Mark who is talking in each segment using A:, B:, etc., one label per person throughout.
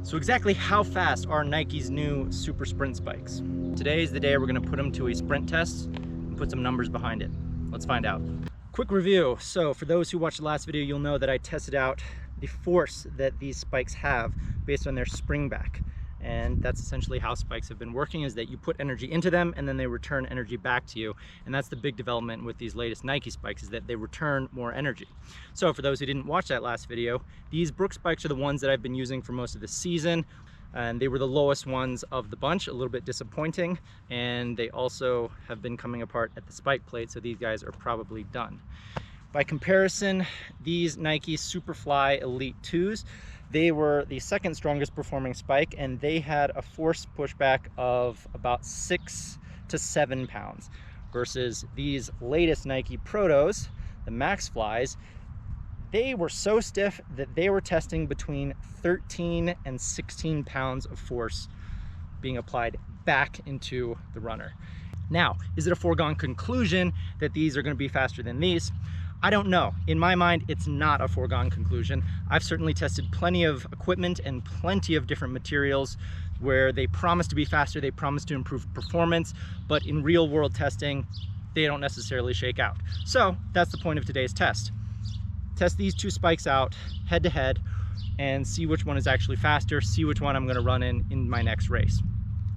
A: So exactly how fast are Nike's new Super Sprint spikes? Today is the day we're gonna put them to a sprint test and put some numbers behind it. Let's find out. Quick review. So for those who watched the last video, you'll know that I tested out the force that these spikes have based on their spring back. And that's essentially how spikes have been working, is that you put energy into them and then they return energy back to you. And that's the big development with these latest Nike spikes, is that they return more energy. So for those who didn't watch that last video, these Brook spikes are the ones that I've been using for most of the season. And they were the lowest ones of the bunch, a little bit disappointing. And they also have been coming apart at the spike plate, so these guys are probably done. By comparison, these Nike Superfly Elite 2s, they were the second strongest performing spike, and they had a force pushback of about 6 to 7 pounds, versus these latest Nike Protos, the Maxflies, they were so stiff that they were testing between 13 and 16 pounds of force being applied back into the runner. Now, is it a foregone conclusion that these are going to be faster than these? I don't know. In my mind, it's not a foregone conclusion. I've certainly tested plenty of equipment and plenty of different materials where they promise to be faster, they promise to improve performance, but in real world testing, they don't necessarily shake out. So that's the point of today's test. Test these two spikes out head to head and see which one is actually faster, see which one I'm gonna run in my next race.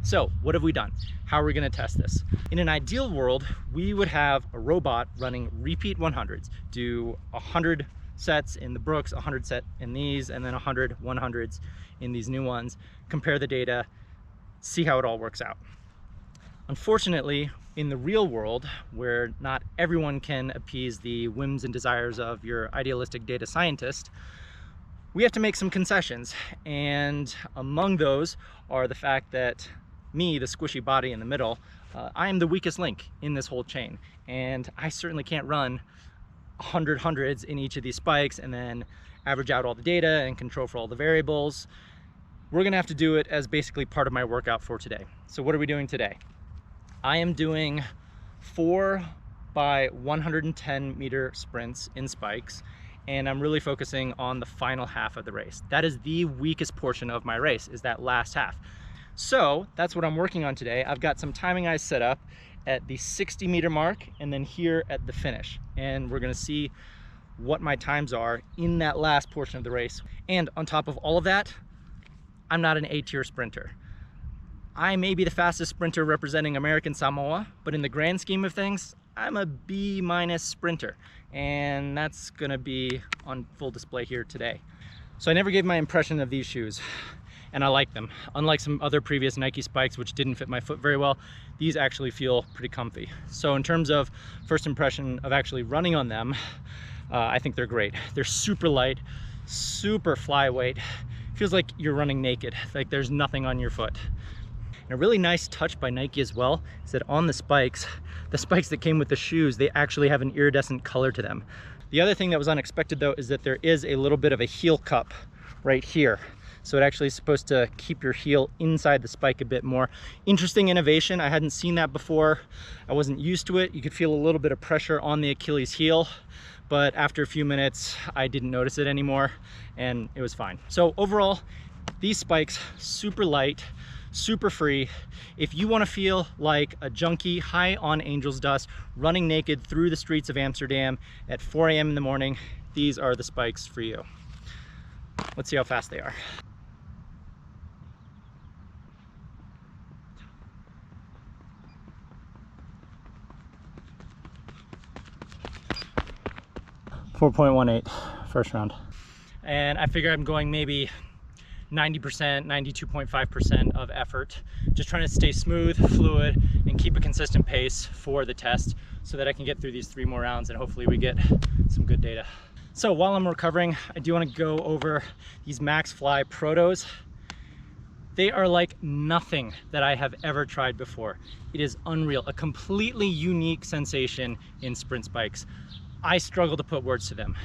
A: So what have we done? How are we gonna test this? In an ideal world, we would have a robot running repeat 100s, do 100 sets in the Brooks, 100 set in these, and then 100 100s in these new ones, compare the data, see how it all works out. Unfortunately, in the real world, where not everyone can appease the whims and desires of your idealistic data scientist, we have to make some concessions. And among those are the fact that me, the squishy body in the middle, I am the weakest link in this whole chain. And I certainly can't run 100 hundreds in each of these spikes and then average out all the data and control for all the variables. We're gonna have to do it as basically part of my workout for today. So what are we doing today? I am doing 4 by 110 meter sprints in spikes, and I'm really focusing on the final half of the race. That is the weakest portion of my race, is that last half. So that's what I'm working on today. I've got some timing eyes set up at the 60 meter mark and then here at the finish. And we're gonna see what my times are in that last portion of the race. And on top of all of that, I'm not an A-tier sprinter. I may be the fastest sprinter representing American Samoa, but in the grand scheme of things, I'm a B- sprinter. And that's gonna be on full display here today. So I never gave my impression of these shoes, and I like them. Unlike some other previous Nike spikes, which didn't fit my foot very well, these actually feel pretty comfy. So in terms of first impression of actually running on them, I think they're great. They're super light, super flyweight. Feels like you're running naked, like there's nothing on your foot. And a really nice touch by Nike as well is that on the spikes that came with the shoes, they actually have an iridescent color to them. The other thing that was unexpected though is that there is a little bit of a heel cup right here. So it actually is supposed to keep your heel inside the spike a bit more. Interesting innovation. I hadn't seen that before. I wasn't used to it. You could feel a little bit of pressure on the Achilles heel, but after a few minutes, I didn't notice it anymore and it was fine. So overall, these spikes, super light, super free. If you want to feel like a junkie high on angel's dust, running naked through the streets of Amsterdam at 4 a.m. in the morning, these are the spikes for you. Let's see how fast they are. .418 first round. And I figure I'm going maybe 90%, 92.5% of effort, just trying to stay smooth, fluid, and keep a consistent pace for the test so that I can get through these 3 more rounds and hopefully we get some good data. So while I'm recovering, I do want to go over these Maxfly Protos. They are like nothing that I have ever tried before. It is unreal, a completely unique sensation in sprint spikes. I struggle to put words to them.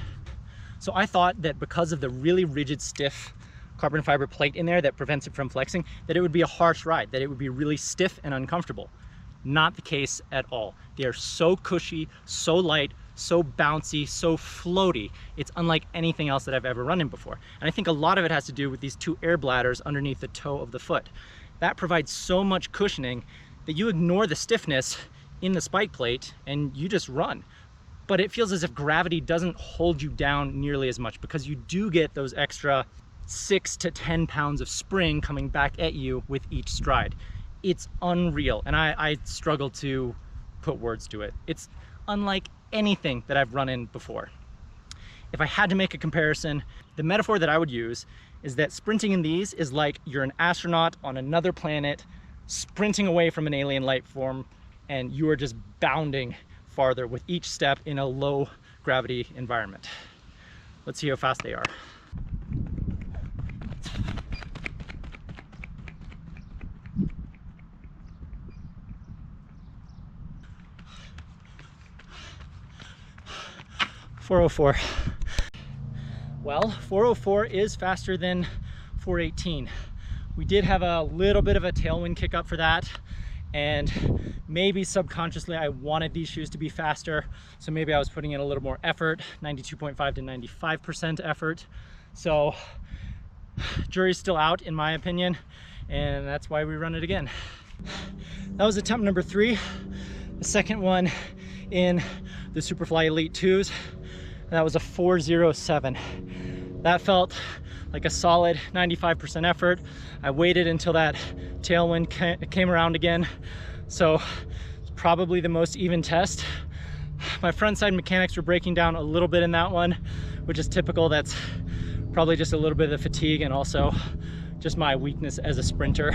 A: So I thought that because of the really rigid, stiff carbon fiber plate in there that prevents it from flexing, that it would be a harsh ride, that it would be really stiff and uncomfortable. Not the case at all. They are so cushy, so light, so bouncy, so floaty. It's unlike anything else that I've ever run in before. And I think a lot of it has to do with these two air bladders underneath the toe of the foot. That provides so much cushioning that you ignore the stiffness in the spike plate and you just run. But it feels as if gravity doesn't hold you down nearly as much, because you do get those extra 6 to 10 pounds of spring coming back at you with each stride. It's unreal, and I struggle to put words to it. It's unlike anything that I've run in before. If I had to make a comparison, the metaphor that I would use is that sprinting in these is like you're an astronaut on another planet sprinting away from an alien life form, and you are just bounding farther with each step in a low gravity environment. Let's see how fast they are. .404. Well, 404 is faster than 418. We did have a little bit of a tailwind kick up for that, and maybe subconsciously I wanted these shoes to be faster, so maybe I was putting in a little more effort, 92.5 to 95% effort. So jury's still out in my opinion, and that's why we run it again. That was attempt number 3, the second one in the Superfly Elite 2s. That was a 407. That felt like a solid 95% effort. I waited until that tailwind came around again. So it's probably the most even test. My front side mechanics were breaking down a little bit in that one, which is typical. That's probably just a little bit of the fatigue and also just my weakness as a sprinter.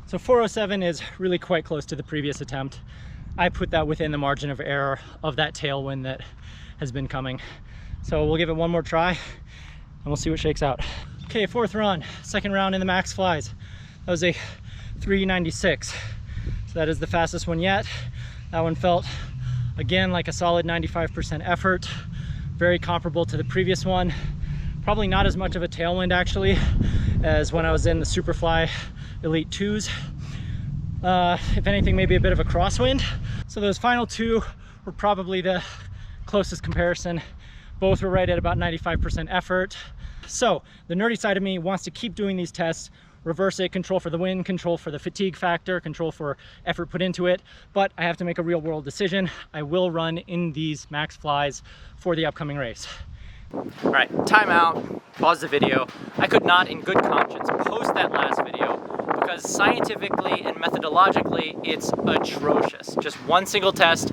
A: So 407 is really quite close to the previous attempt. I put that within the margin of error of that tailwind that has been coming. So we'll give it one more try and we'll see what shakes out. Okay, 4th run, 2nd round in the Maxflies. That was a 396. So that is the fastest one yet. That one felt, again, like a solid 95% effort. Very comparable to the previous one. Probably not as much of a tailwind actually as when I was in the Superfly Elite 2s. If anything, maybe a bit of a crosswind. So those final two were probably the closest comparison. Both were right at about 95% effort. So the nerdy side of me wants to keep doing these tests, reverse it, control for the wind, control for the fatigue factor, control for effort put into it, but I have to make a real world decision. I will run in these Maxflies for the upcoming race. All right, time out, pause the video. I could not in good conscience post that last video because scientifically and methodologically it's atrocious. Just one single test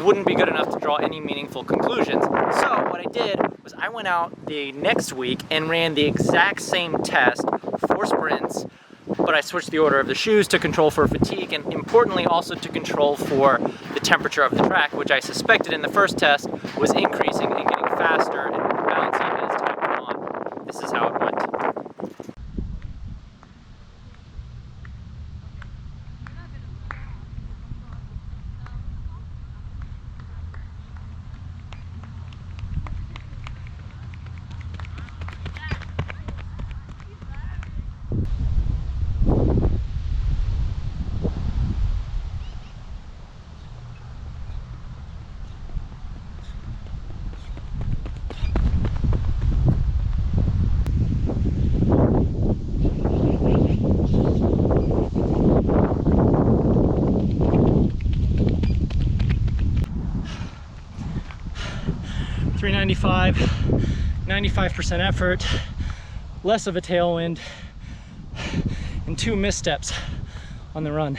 A: wouldn't be good enough to draw any meaningful conclusions. So what I did was I went out the next week and ran the exact same test for sprints, but I switched the order of the shoes to control for fatigue and importantly also to control for the temperature of the track, which I suspected in the first test was increasing and getting faster and more bouncy as time went on. This is how it went. .395, 95% effort, less of a tailwind, and 2 missteps on the run.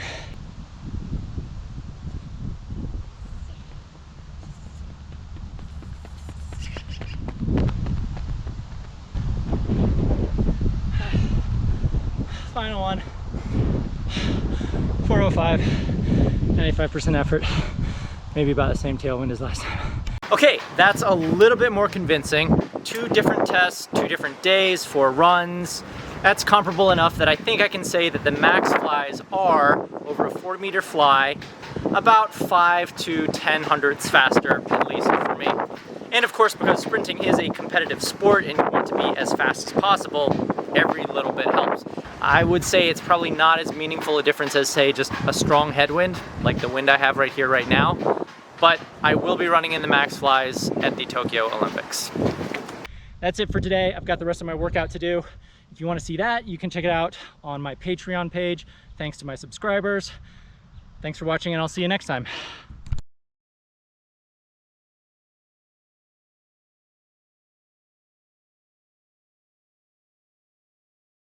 A: Final one, 405, 95% effort, maybe about the same tailwind as last time. Okay, that's a little bit more convincing. 2 different tests, 2 different days, 4 runs. That's comparable enough that I think I can say that the Maxflies are, over a 4-meter fly, about 5 to 10 hundredths faster, at least for me. And of course, because sprinting is a competitive sport and you want to be as fast as possible, every little bit helps. I would say it's probably not as meaningful a difference as, say, just a strong headwind, like the wind I have right here right now. but I will be running in the Maxflies at the Tokyo Olympics. That's it for today. I've got the rest of my workout to do. If you want to see that, you can check it out on my Patreon page. Thanks to my subscribers. Thanks for watching, and I'll see you next time.